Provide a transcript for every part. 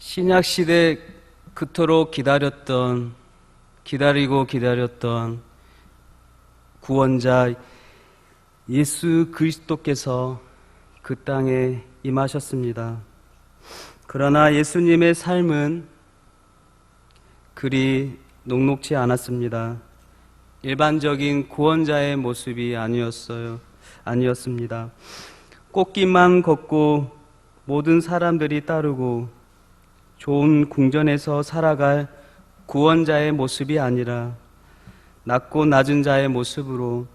신약 시대 그토록 기다리고 기다렸던 구원자 예수 그리스도께서 그 땅에 임하셨습니다. 그러나 예수님의 삶은 그리 녹록지 않았습니다. 일반적인 구원자의 모습이 아니었습니다. 꽃길만 걷고 모든 사람들이 따르고 좋은 궁전에서 살아갈 구원자의 모습이 아니라 낮고 낮은 자의 모습으로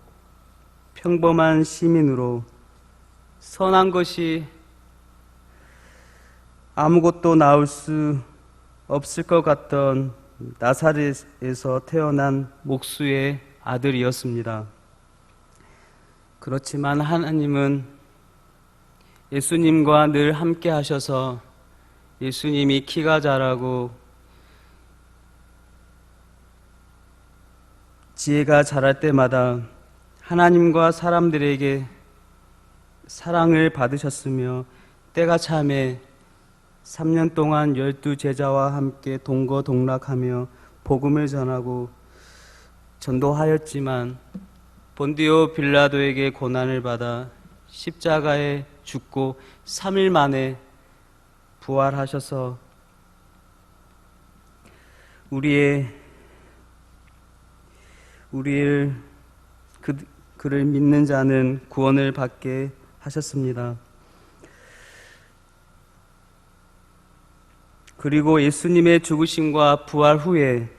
평범한 시민으로 선한 것이 아무것도 나올 수 없을 것 같던 나사렛에서 태어난 목수의 아들이었습니다. 그렇지만 하나님은 예수님과 늘 함께 하셔서 예수님이 키가 자라고 지혜가 자랄 때마다 하나님과 사람들에게 사랑을 받으셨으며 때가 참에 3년 동안 12제자와 함께 동거동락하며 복음을 전하고 전도하였지만 본디오 빌라도에게 고난을 받아 십자가에 죽고 3일 만에 부활하셔서 그를 믿는 자는 구원을 받게 하셨습니다. 그리고 예수님의 죽으심과 부활 후에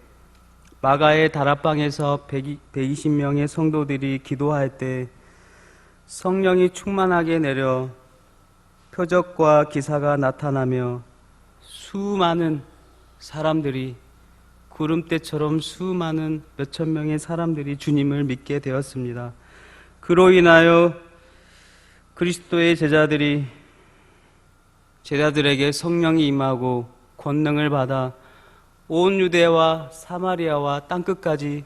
마가의 다락방에서 120명의 성도들이 기도할 때 성령이 충만하게 내려 표적과 기사가 나타나며 수많은 사람들이 구름대처럼 수많은 몇천 명의 사람들이 주님을 믿게 되었습니다. 그로 인하여 그리스도의 제자들에게 성령이 임하고 권능을 받아 온 유대와 사마리아와 땅끝까지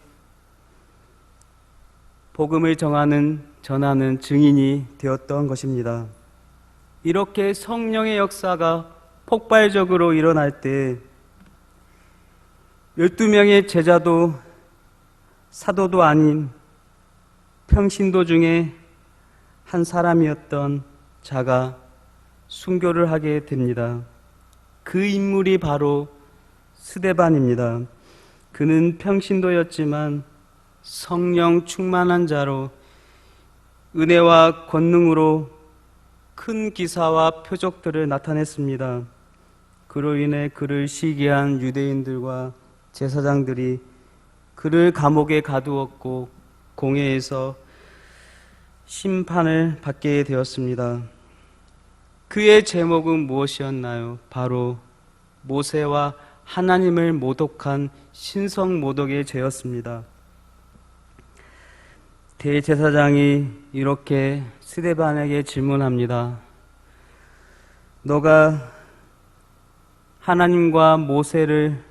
복음을 전하는 증인이 되었던 것입니다. 이렇게 성령의 역사가 폭발적으로 일어날 때 12명의 제자도 사도도 아닌 평신도 중에 한 사람이었던 자가 순교를 하게 됩니다. 그 인물이 바로 스데반입니다. 그는 평신도였지만 성령 충만한 자로 은혜와 권능으로 큰 기사와 표적들을 나타냈습니다. 그로 인해 그를 시기한 유대인들과 제사장들이 그를 감옥에 가두었고 공회에서 심판을 받게 되었습니다. 그의 제목은 무엇이었나요? 바로 모세와 하나님을 모독한 신성모독의 죄였습니다. 대제사장이 이렇게 스데반에게 질문합니다. 너가 하나님과 모세를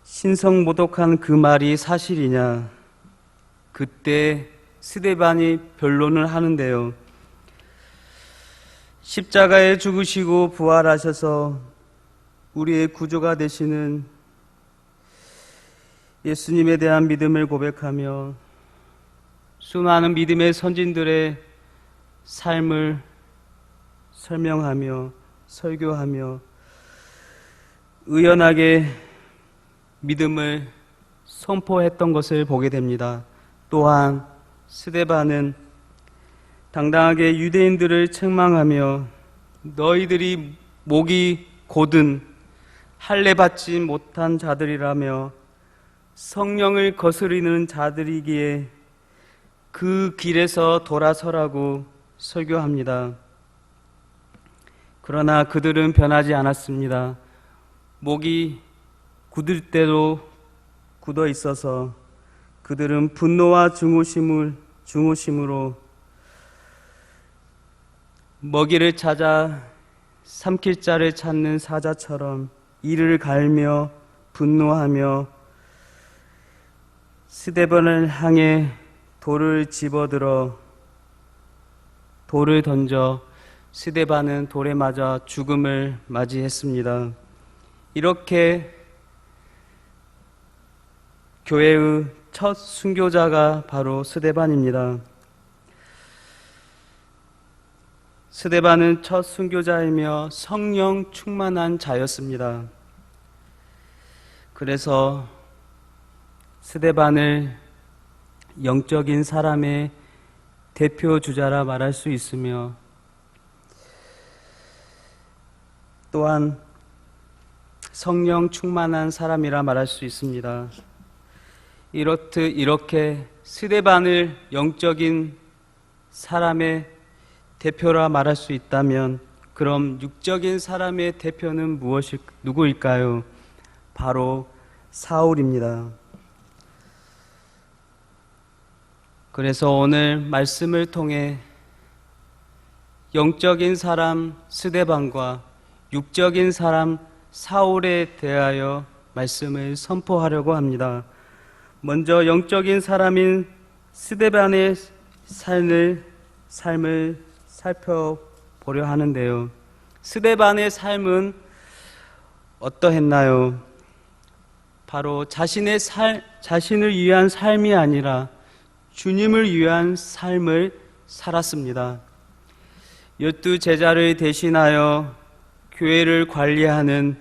신성모독한 그 말이 사실이냐? 그때 스데반이 변론을 하는데요. 십자가에 죽으시고 부활하셔서 우리의 구주가 되시는 예수님에 대한 믿음을 고백하며 수많은 믿음의 선진들의 삶을 설명하며 설교하며 의연하게 믿음을 선포했던 것을 보게 됩니다. 또한 스데반은 당당하게 유대인들을 책망하며 너희들이 목이 곧은 할례 받지 못한 자들이라며 성령을 거스리는 자들이기에 그 길에서 돌아서라고 설교합니다. 그러나 그들은 변하지 않았습니다. 목이 굳을 대로 굳어 있어서 그들은 분노와 중후심으로 먹이를 찾아 삼킬 자를 찾는 사자처럼 이를 갈며 분노하며 스데반을 향해 돌을 던져 스데반은 돌에 맞아 죽음을 맞이했습니다. 이렇게 교회의 첫 순교자가 바로 스데반입니다. 스데반은 첫 순교자이며 성령 충만한 자였습니다. 그래서 스데반을 영적인 사람의 대표 주자라 말할 수 있으며, 또한 성령 충만한 사람이라 말할 수 있습니다. 이렇듯 이렇게 스데반을 영적인 사람의 대표라 말할 수 있다면, 그럼 육적인 사람의 대표는 누구일까요? 바로 사울입니다. 그래서 오늘 말씀을 통해 영적인 사람 스데반과 육적인 사람 사울에 대하여 말씀을 선포하려고 합니다. 먼저 영적인 사람인 스데반의 삶을 살펴보려 하는데요. 스데반의 삶은 어떠했나요? 바로 자신을 위한 삶이 아니라 주님을 위한 삶을 살았습니다. 12 제자를 대신하여 교회를 관리하는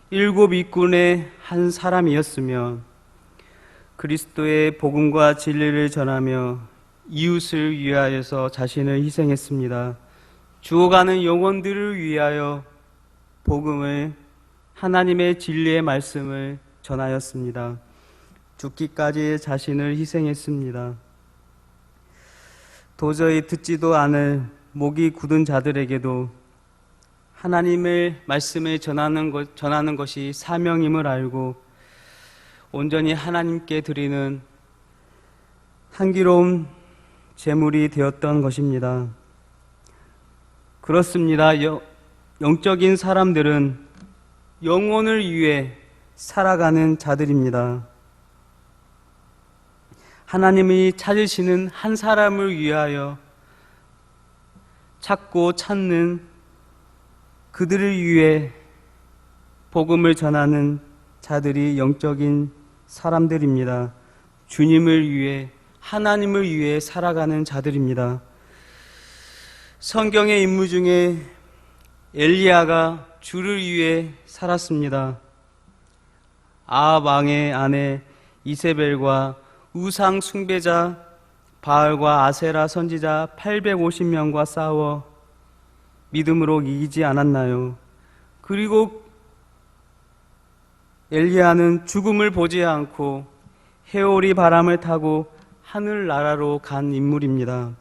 7 일꾼의 한 사람이었으며, 그리스도의 복음과 진리를 전하며 이웃을 위하여서 자신을 희생했습니다. 죽어가는 영혼들을 위하여 복음을, 하나님의 진리의 말씀을 전하였습니다. 죽기까지 자신을 희생했습니다. 도저히 듣지도 않을 목이 굳은 자들에게도 하나님의 말씀을 전하는 것이 사명임을 알고 온전히 하나님께 드리는 향기로운 제물이 되었던 것입니다. 그렇습니다. 영적인 사람들은 영혼을 위해 살아가는 자들입니다. 하나님이 찾으시는 한 사람을 위하여 찾고 찾는, 그들을 위해 복음을 전하는 자들이 영적인 사람들입니다. 주님을 위해, 하나님을 위해 살아가는 자들입니다. 성경의 인물 중에 엘리야가 주를 위해 살았습니다. 아합 왕의 아내 이세벨과 우상 숭배자 바알과 아세라 선지자 850명과 싸워 믿음으로 이기지 않았나요? 그리고 엘리야는 죽음을 보지 않고 해오리 바람을 타고 하늘나라로 간 인물입니다.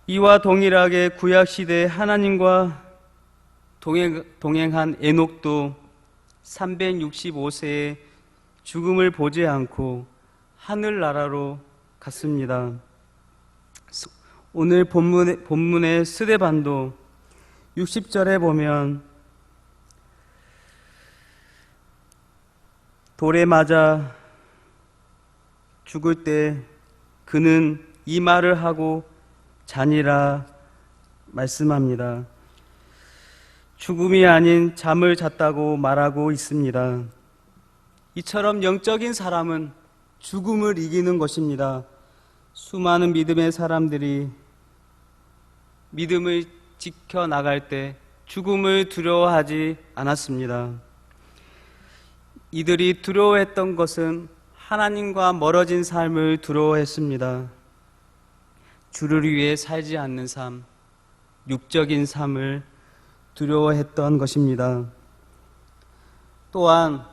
이와 동일하게 구약시대에 하나님과 동행한 에녹도 365세에 죽음을 보지 않고 하늘나라로 갔습니다. 오늘 본문의 스데반도 60절에 보면 돌에 맞아 죽을 때 그는 이 말을 하고 자니라 말씀합니다. 죽음이 아닌 잠을 잤다고 말하고 있습니다. 이처럼 영적인 사람은 죽음을 이기는 것입니다. 수많은 믿음의 사람들이 믿음을 지켜나갈 때 죽음을 두려워하지 않았습니다. 이들이 두려워했던 것은 하나님과 멀어진 삶을 두려워했습니다. 주를 위해 살지 않는 삶, 육적인 삶을 두려워했던 것입니다. 또한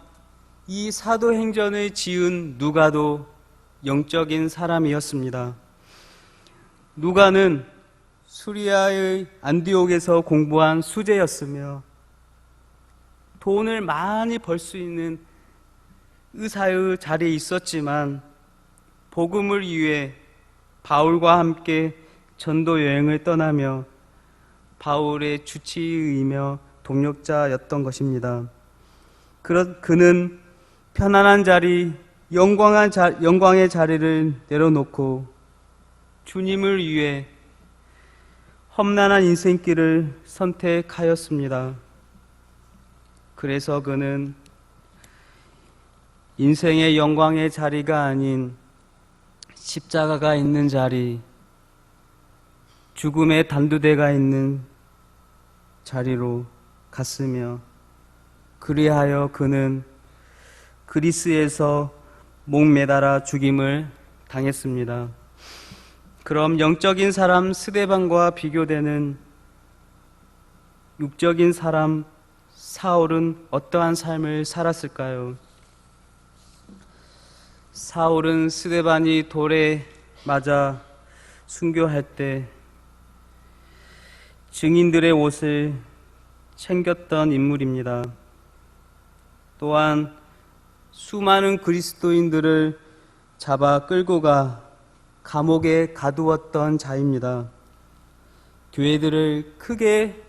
이 사도행전을 지은 누가도 영적인 사람이었습니다. 누가는 수리아의 안디옥에서 공부한 수재였으며 돈을 많이 벌 수 있는 의사의 자리에 있었지만 복음을 위해 바울과 함께 전도 여행을 떠나며 바울의 주치의이며 동력자였던 것입니다. 그는 편안한 자리, 영광의 자리를 내려놓고 주님을 위해 험난한 인생길을 선택하였습니다. 그래서 그는 인생의 영광의 자리가 아닌 십자가가 있는 자리, 죽음의 단두대가 있는 자리로 갔으며, 그리하여 그는 그리스에서 목매달아 죽임을 당했습니다. 그럼 영적인 사람 스데반과 비교되는 육적인 사람 사울은 어떠한 삶을 살았을까요? 사울은 스데반이 돌에 맞아 순교할 때 증인들의 옷을 챙겼던 인물입니다. 또한 수많은 그리스도인들을 잡아 끌고 가 감옥에 가두었던 자입니다. 교회들을 크게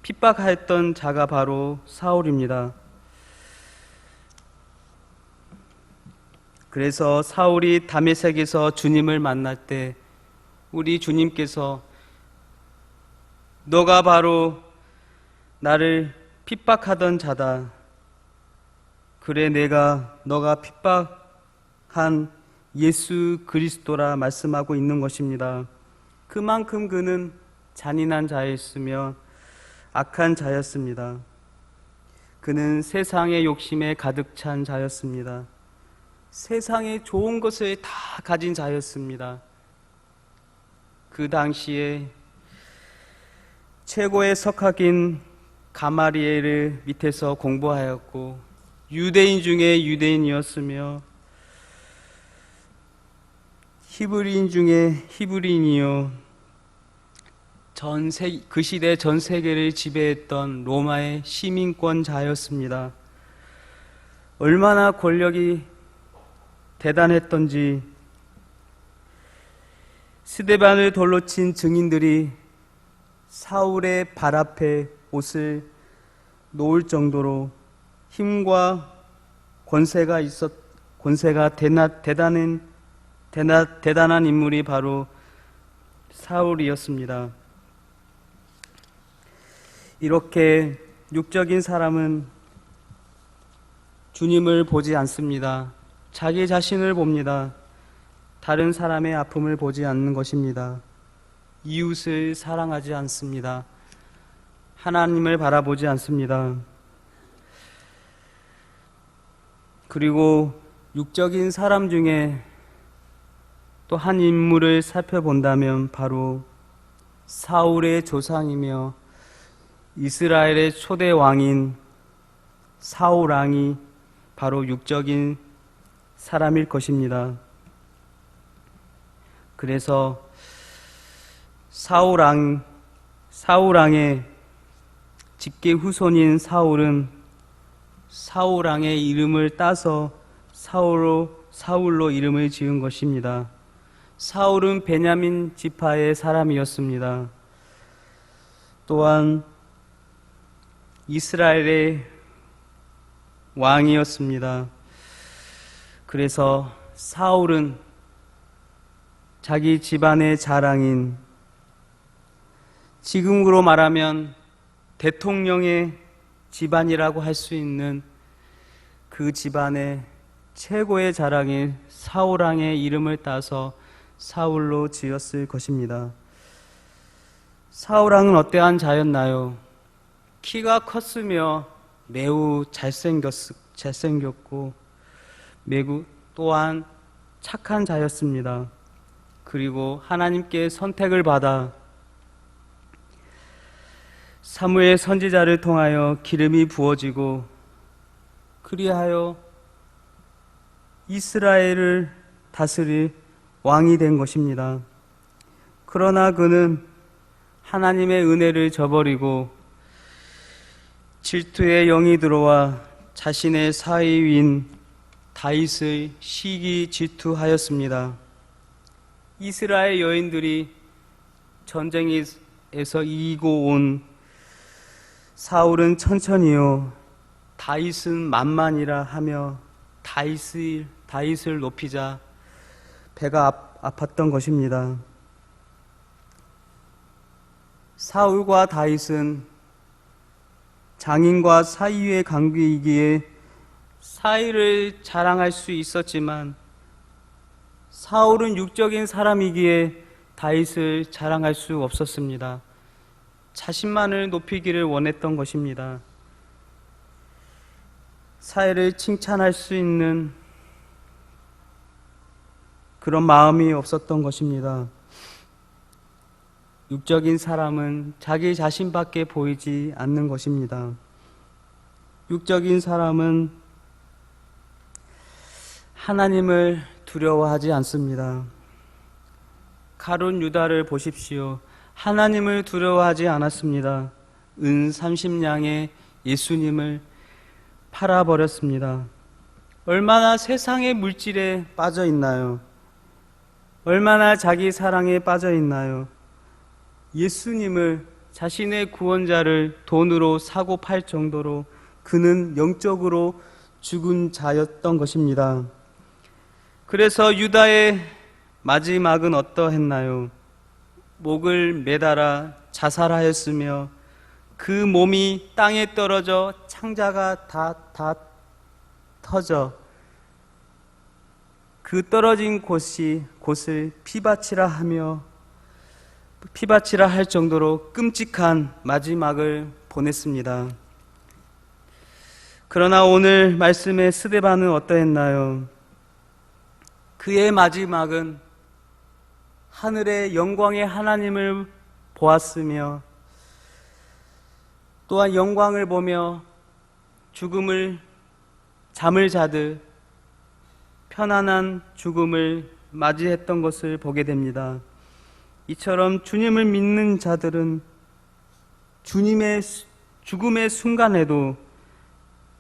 핍박했던 자가 바로 사울입니다. 그래서 사울이 다메섹에서 주님을 만날 때 우리 주님께서 너가 바로 나를 핍박하던 자다. 그래, 내가 너가 핍박한 예수 그리스도라 말씀하고 있는 것입니다. 그만큼 그는 잔인한 자였으며 악한 자였습니다. 그는 세상의 욕심에 가득 찬 자였습니다. 세상의 좋은 것을 다 가진 자였습니다. 그 당시에 최고의 석학인 가마리엘을 밑에서 공부하였고 유대인 중에 유대인이었으며 히브리인 중에 히브리인이요 그 시대 전 세계를 지배했던 로마의 시민권자였습니다. 얼마나 권력이 대단했던지 스데반을 돌로 친 증인들이 사울의 발 앞에 옷을 놓을 정도로 힘과 권세가 대단한 인물이 바로 사울이었습니다. 이렇게 육적인 사람은 주님을 보지 않습니다. 자기 자신을 봅니다. 다른 사람의 아픔을 보지 않는 것입니다. 이웃을 사랑하지 않습니다. 하나님을 바라보지 않습니다. 그리고 육적인 사람 중에 또 한 인물을 살펴본다면 바로 사울의 조상이며 이스라엘의 초대 왕인 사울 왕이 바로 육적인 사람일 것입니다. 그래서 사울 왕의 직계 후손인 사울은 사울 왕의 이름을 따서 사울로 이름을 지은 것입니다. 사울은 베냐민 지파의 사람이었습니다. 또한 이스라엘의 왕이었습니다. 그래서 사울은 자기 집안의 자랑인, 지금으로 말하면 대통령의 집안이라고 할 수 있는 그 집안의 최고의 자랑인 사울왕의 이름을 따서 사울로 지었을 것입니다. 사울왕은 어떠한 자였나요? 키가 컸으며 매우 잘생겼고 매우 또한 착한 자였습니다. 그리고 하나님께 선택을 받아 사무엘 선지자를 통하여 기름이 부어지고 그리하여 이스라엘을 다스릴 왕이 된 것입니다. 그러나 그는 하나님의 은혜를 저버리고 질투의 영이 들어와 자신의 사위인 다윗을 시기 질투하였습니다. 이스라엘 여인들이 전쟁에서 이기고 온 사울은 천천히요 다윗은 만만이라 하며 다윗을 높이자 배가 아팠던 것입니다. 사울과 다윗은 장인과 사위의 관계이기에 사위를 자랑할 수 있었지만 사울은 육적인 사람이기에 다윗을 자랑할 수 없었습니다. 자신만을 높이기를 원했던 것입니다. 사위를 칭찬할 수 있는 그런 마음이 없었던 것입니다. 육적인 사람은 자기 자신밖에 보이지 않는 것입니다. 육적인 사람은 하나님을 두려워하지 않습니다. 가룟 유다를 보십시오. 하나님을 두려워하지 않았습니다. 은 30냥에 예수님을 팔아버렸습니다. 얼마나 세상의 물질에 빠져 있나요? 얼마나 자기 사랑에 빠져 있나요? 예수님을, 자신의 구원자를 돈으로 사고 팔 정도로 그는 영적으로 죽은 자였던 것입니다. 그래서 유다의 마지막은 어떠했나요? 목을 매달아 자살하였으며 그 몸이 땅에 떨어져 창자가 다 터져 그 떨어진 곳을 피바치라 할 정도로 끔찍한 마지막을 보냈습니다. 그러나 오늘 말씀의 스데반은 어떠했나요? 그의 마지막은 하늘의 영광의 하나님을 보았으며 또한 영광을 보며 잠을 자듯 편안한 죽음을 맞이했던 것을 보게 됩니다. 이처럼 주님을 믿는 자들은 주님의 죽음의 순간에도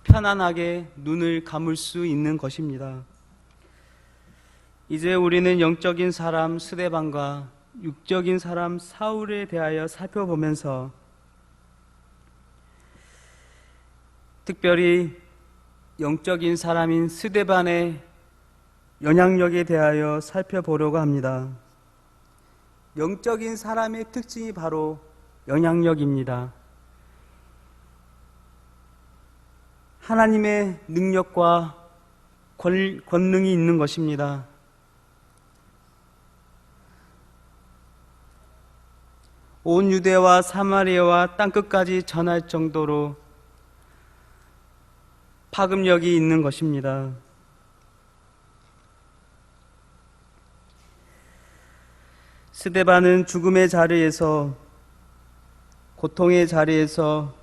편안하게 눈을 감을 수 있는 것입니다. 이제 우리는 영적인 사람 스데반과 육적인 사람 사울에 대하여 살펴보면서 특별히 영적인 사람인 스데반의 영향력에 대하여 살펴보려고 합니다. 영적인 사람의 특징이 바로 영향력입니다. 하나님의 능력과 권능이 있는 것입니다. 온 유대와 사마리아와 땅끝까지 전할 정도로 파급력이 있는 것입니다. 스데반은 죽음의 자리에서, 고통의 자리에서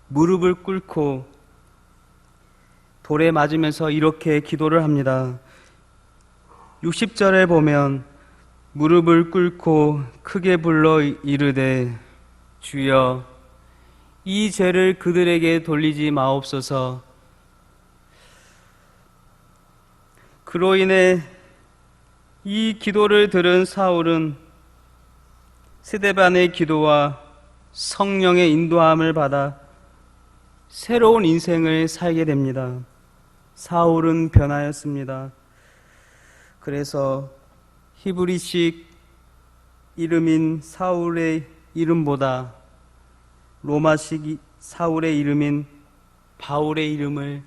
무릎을 꿇고 돌에 맞으면서 이렇게 기도를 합니다. 60절에 보면 무릎을 꿇고 크게 불러 이르되 주여 이 죄를 그들에게 돌리지 마옵소서. 그로 인해 이 기도를 들은 사울은 스데반의 기도와 성령의 인도함을 받아 새로운 인생을 살게 됩니다. 사울은 변하였습니다. 그래서 히브리식 이름인 사울의 이름보다 로마식 사울의 이름인 바울의 이름을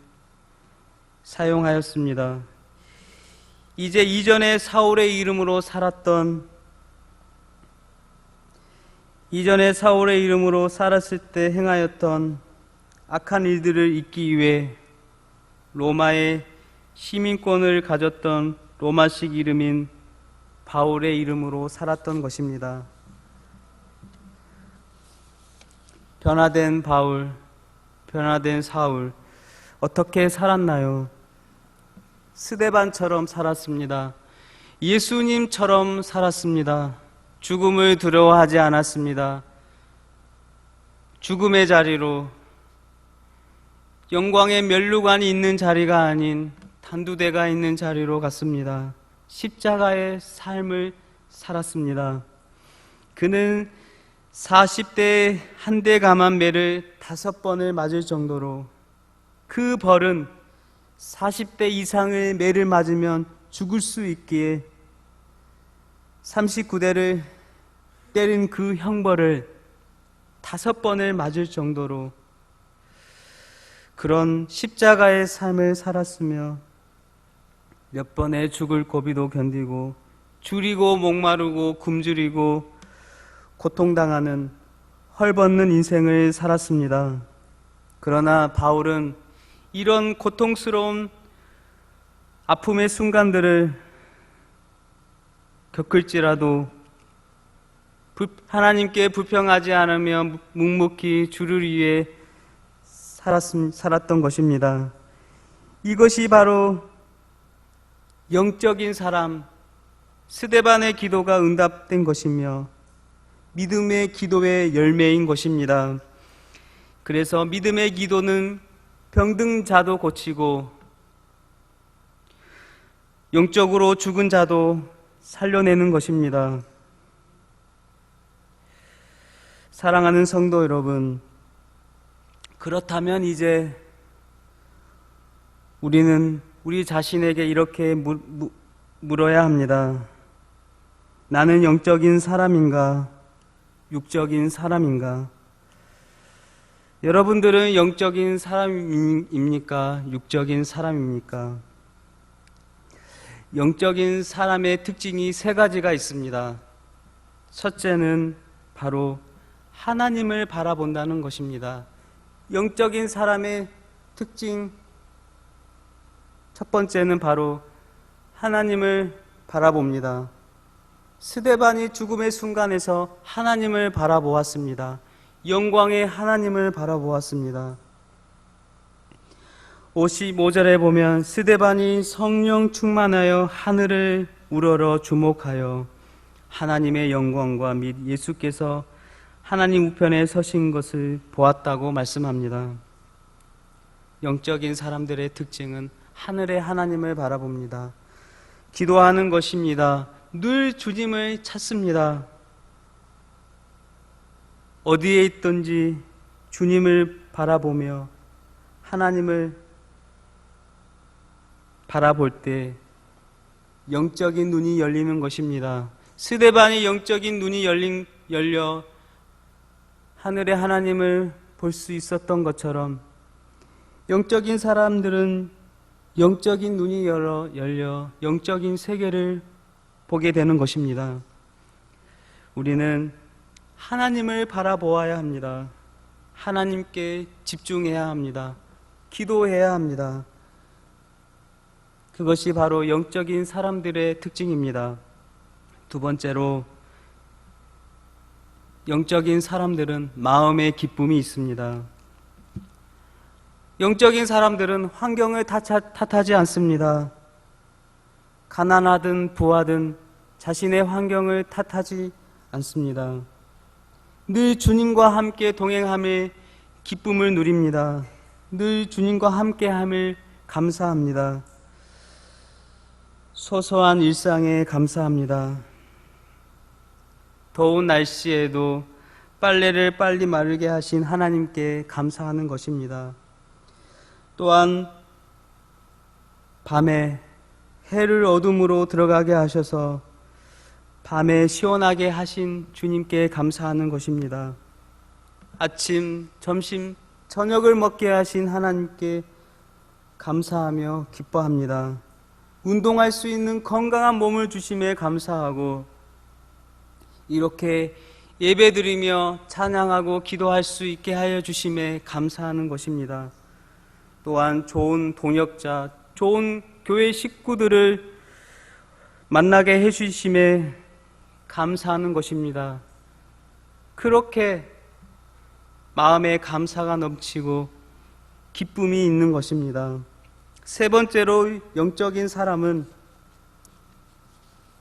사용하였습니다. 이제 이전에 사울의 이름으로 살았을 때 행하였던 악한 일들을 잊기 위해 로마의 시민권을 가졌던 로마식 이름인 바울의 이름으로 살았던 것입니다. 변화된 바울, 변화된 사울, 어떻게 살았나요? 스데반처럼 살았습니다. 예수님처럼 살았습니다. 죽음을 두려워하지 않았습니다. 죽음의 자리로, 영광의 면류관이 있는 자리가 아닌 단두대가 있는 자리로 갔습니다. 십자가의 삶을 살았습니다. 그는 40대에 한 대 감한 매를 5번을 맞을 정도로, 그 벌은 40대 이상의 매를 맞으면 죽을 수 있기에 39대를 때린 그 형벌을 5번을 맞을 정도로 그런 십자가의 삶을 살았으며 몇 번의 죽을 고비도 견디고 줄이고 목마르고 굶주리고 고통당하는 헐벗는 인생을 살았습니다. 그러나 바울은 이런 고통스러운 아픔의 순간들을 겪을지라도 하나님께 불평하지 않으며 묵묵히 주를 위해 살았던 것입니다. 이것이 바로 영적인 사람 스데반의 기도가 응답된 것이며 믿음의 기도의 열매인 것입니다. 그래서 믿음의 기도는 병든 자도 고치고 영적으로 죽은 자도 살려내는 것입니다. 사랑하는 성도 여러분, 그렇다면 이제 우리는 우리 자신에게 이렇게 물어야 합니다. 나는 영적인 사람인가? 육적인 사람인가? 여러분들은 영적인 사람입니까? 육적인 사람입니까? 영적인 사람의 특징이 3가지가 있습니다. 첫째는 바로 하나님을 바라본다는 것입니다. 영적인 사람의 특징 첫 번째는 바로 하나님을 바라봅니다. 스데반이 죽음의 순간에서 하나님을 바라보았습니다. 영광의 하나님을 바라보았습니다. 55절에 보면 스데반이 성령 충만하여 하늘을 우러러 주목하여 하나님의 영광과 및 예수께서 하나님 우편에 서신 것을 보았다고 말씀합니다. 영적인 사람들의 특징은 하늘의 하나님을 바라봅니다. 기도하는 것입니다. 늘 주님을 찾습니다. 어디에 있든지 주님을 바라보며 하나님을 바라볼 때 영적인 눈이 열리는 것입니다. 스데반이 영적인 눈이 열려 하늘의 하나님을 볼 수 있었던 것처럼 영적인 사람들은 영적인 눈이 열려 영적인 세계를 보게 되는 것입니다. 우리는 하나님을 바라보아야 합니다. 하나님께 집중해야 합니다. 기도해야 합니다. 그것이 바로 영적인 사람들의 특징입니다. 2번째로 영적인 사람들은 마음의 기쁨이 있습니다. 영적인 사람들은 환경을 탓하지 않습니다. 가난하든 부하든 자신의 환경을 탓하지 않습니다. 늘 주님과 함께 동행함에 기쁨을 누립니다. 늘 주님과 함께함을 감사합니다. 소소한 일상에 감사합니다. 더운 날씨에도 빨래를 빨리 마르게 하신 하나님께 감사하는 것입니다. 또한 밤에 해를 어둠으로 들어가게 하셔서 밤에 시원하게 하신 주님께 감사하는 것입니다. 아침, 점심, 저녁을 먹게 하신 하나님께 감사하며 기뻐합니다. 운동할 수 있는 건강한 몸을 주심에 감사하고 이렇게 예배드리며 찬양하고 기도할 수 있게 하여 주심에 감사하는 것입니다. 또한 좋은 동역자, 좋은 교회 식구들을 만나게 해주심에 감사하는 것입니다. 그렇게 마음에 감사가 넘치고 기쁨이 있는 것입니다. 3번째로 영적인 사람은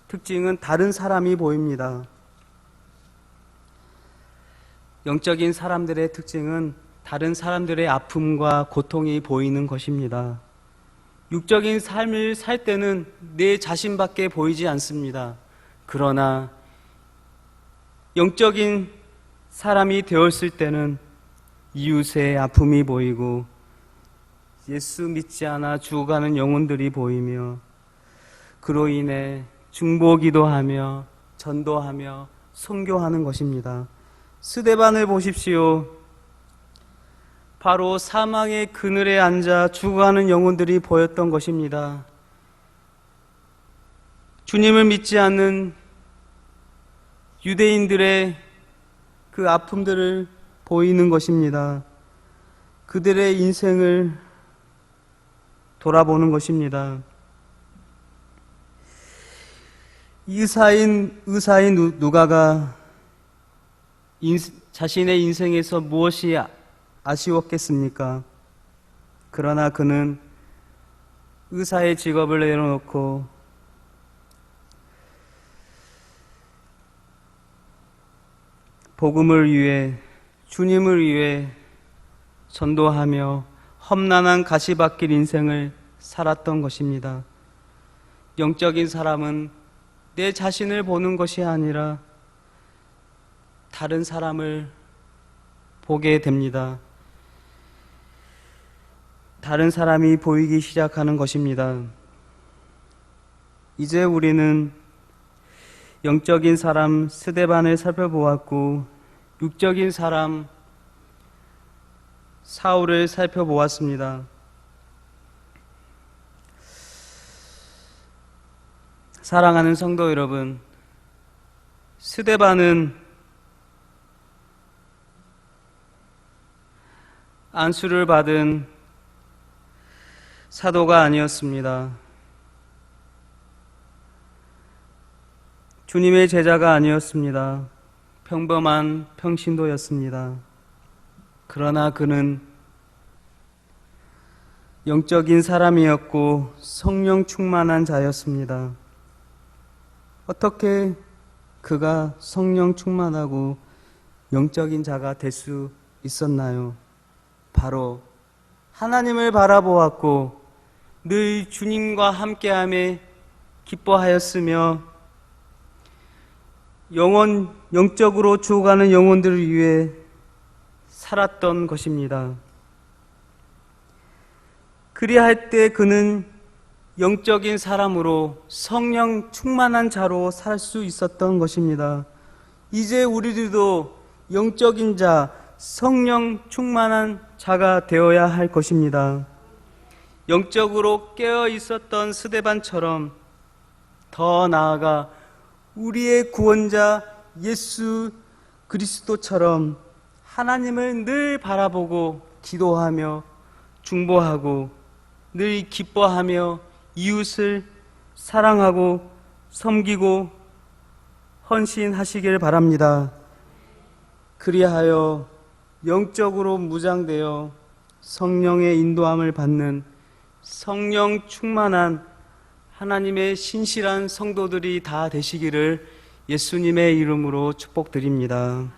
특징은 다른 사람이 보입니다. 영적인 사람들의 특징은 다른 사람들의 아픔과 고통이 보이는 것입니다. 육적인 삶을 살 때는 내 자신밖에 보이지 않습니다. 그러나 영적인 사람이 되었을 때는 이웃의 아픔이 보이고 예수 믿지 않아 죽어가는 영혼들이 보이며 그로 인해 중보기도하며 전도하며 선교하는 것입니다. 스데반을 보십시오. 바로 사망의 그늘에 앉아 죽어가는 영혼들이 보였던 것입니다. 주님을 믿지 않는 유대인들의 그 아픔들을 보이는 것입니다. 그들의 인생을 돌아보는 것입니다. 의사인 누가가 자신의 인생에서 무엇이 아쉬웠겠습니까? 그러나 그는 의사의 직업을 내려놓고 복음을 위해, 주님을 위해 전도하며 험난한 가시밭길 인생을 살았던 것입니다. 영적인 사람은 내 자신을 보는 것이 아니라 다른 사람을 보게 됩니다. 다른 사람이 보이기 시작하는 것입니다. 이제 우리는 영적인 사람 스데반을 살펴보았고 육적인 사람 사울을 살펴보았습니다. 사랑하는 성도 여러분, 스데반은 안수를 받은 사도가 아니었습니다. 주님의 제자가 아니었습니다. 평범한 평신도였습니다. 그러나 그는 영적인 사람이었고 성령 충만한 자였습니다. 어떻게 그가 성령 충만하고 영적인 자가 될 수 있었나요? 바로 하나님을 바라보았고 늘 주님과 함께함에 기뻐하였으며 영적으로 죽어가는 영혼들을 위해 살았던 것입니다. 그리할 때 그는 영적인 사람으로 성령 충만한 자로 살 수 있었던 것입니다. 이제 우리들도 영적인 자, 성령 충만한 자가 되어야 할 것입니다. 영적으로 깨어 있었던 스데반처럼 더 나아가 우리의 구원자 예수 그리스도처럼 하나님을 늘 바라보고 기도하며 중보하고 늘 기뻐하며 이웃을 사랑하고 섬기고 헌신하시길 바랍니다. 그리하여 영적으로 무장되어 성령의 인도함을 받는 성령 충만한 하나님의 신실한 성도들이 다 되시기를 예수님의 이름으로 축복드립니다.